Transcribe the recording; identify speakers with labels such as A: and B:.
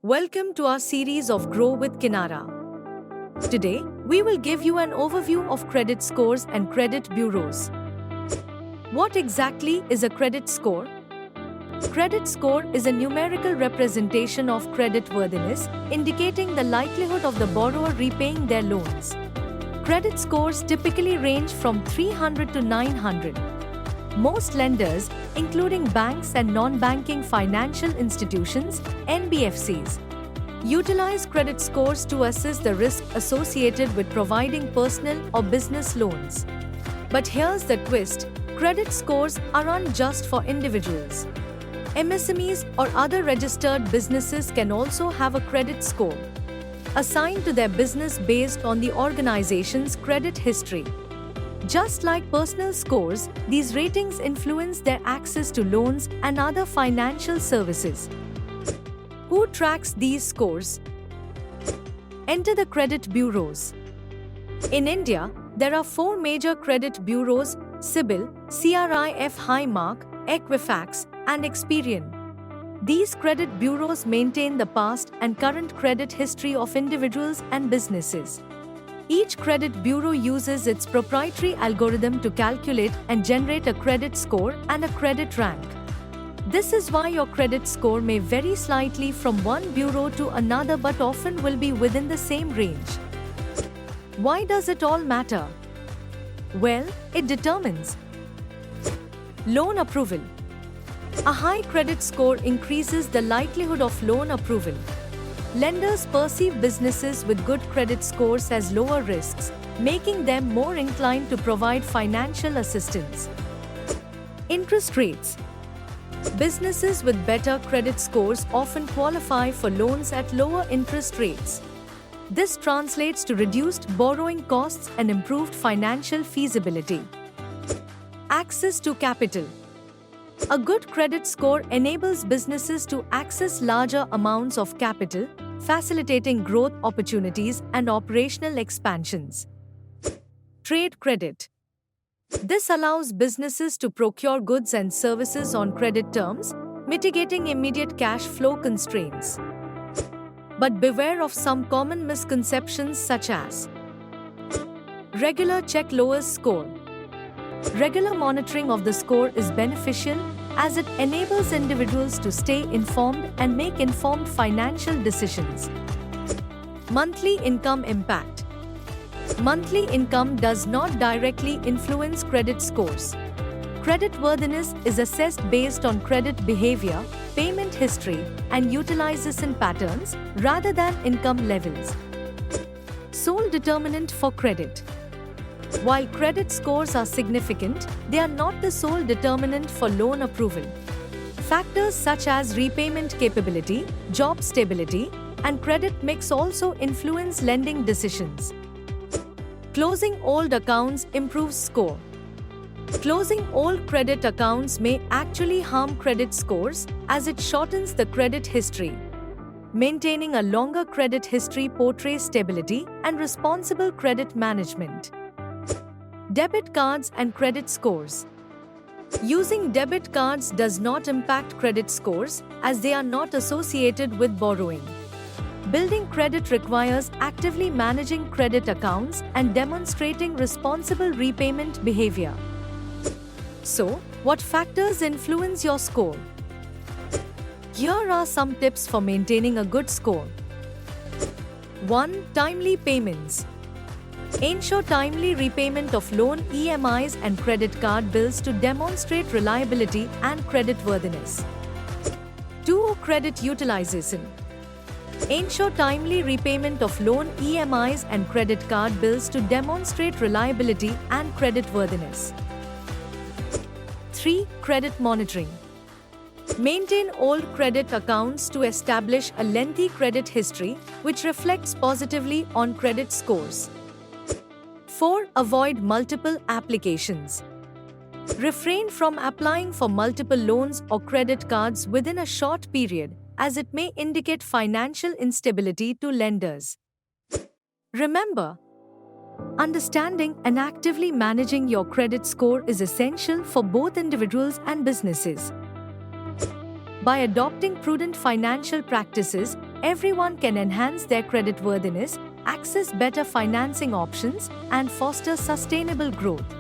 A: Welcome to our series of Grow with Kinara. Today, we will give you an overview of credit scores and credit bureaus. What exactly is a credit score? Credit score is a numerical representation of creditworthiness, indicating the likelihood of the borrower repaying their loans. Credit scores typically range from 300 to 900. Most lenders, including banks and non-banking financial institutions (NBFCs), utilize credit scores to assess the risk associated with providing personal or business loans. But here's the twist: credit scores aren't just for individuals. MSMEs or other registered businesses can also have a credit score assigned to their business based on the organization's credit history. Just like personal scores, these ratings influence their access to loans and other financial services. Who tracks these scores? Enter the credit bureaus. In India, there are four major credit bureaus: CIBIL, CRIF Highmark, Equifax, and Experian. These credit bureaus maintain the past and current credit history of individuals and businesses. Each credit bureau uses its proprietary algorithm to calculate and generate a credit score and a credit rank. This is why your credit score may vary slightly from one bureau to another, but often will be within the same range. Why does it all matter? Well, it determines loan approval. A high credit score increases the likelihood of loan approval. Lenders perceive businesses with good credit scores as lower risks, making them more inclined to provide financial assistance. Interest rates. Businesses with better credit scores often qualify for loans at lower interest rates. This translates to reduced borrowing costs and improved financial feasibility. Access to capital. A good credit score enables businesses to access larger amounts of capital, facilitating growth opportunities and operational expansions. Trade credit. This allows businesses to procure goods and services on credit terms, mitigating immediate cash flow constraints. But beware of some common misconceptions such as regular check lowers score. Regular monitoring of the score is beneficial as it enables individuals to stay informed and make informed financial decisions. Monthly income impact. Monthly income does not directly influence credit scores. Creditworthiness is assessed based on credit behavior, payment history, and utilization patterns rather than income levels. Sole determinant for credit. While credit scores are significant, they are not the sole determinant for loan approval. Factors such as repayment capability, job stability, and credit mix also influence lending decisions. Closing old accounts improves score. Closing old credit accounts may actually harm credit scores as it shortens the credit history. Maintaining a longer credit history portrays stability and responsible credit management. Debit cards and credit scores. Using debit cards does not impact credit scores as they are not associated with borrowing. Building credit requires actively managing credit accounts and demonstrating responsible repayment behavior. So, what factors influence your score? Here are some tips for maintaining a good score. 1. Timely payments. Ensure timely repayment of loan EMIs and credit card bills to demonstrate reliability and creditworthiness. 2. Credit utilization. Ensure timely repayment of loan EMIs and credit card bills to demonstrate reliability and creditworthiness. 3. Credit monitoring. Maintain old credit accounts to establish a lengthy credit history, which reflects positively on credit scores. 4. Avoid multiple applications. Refrain from applying for multiple loans or credit cards within a short period, as it may indicate financial instability to lenders. Remember, understanding and actively managing your credit score is essential for both individuals and businesses. By adopting prudent financial practices, everyone can enhance their creditworthiness, access better financing options, and foster sustainable growth.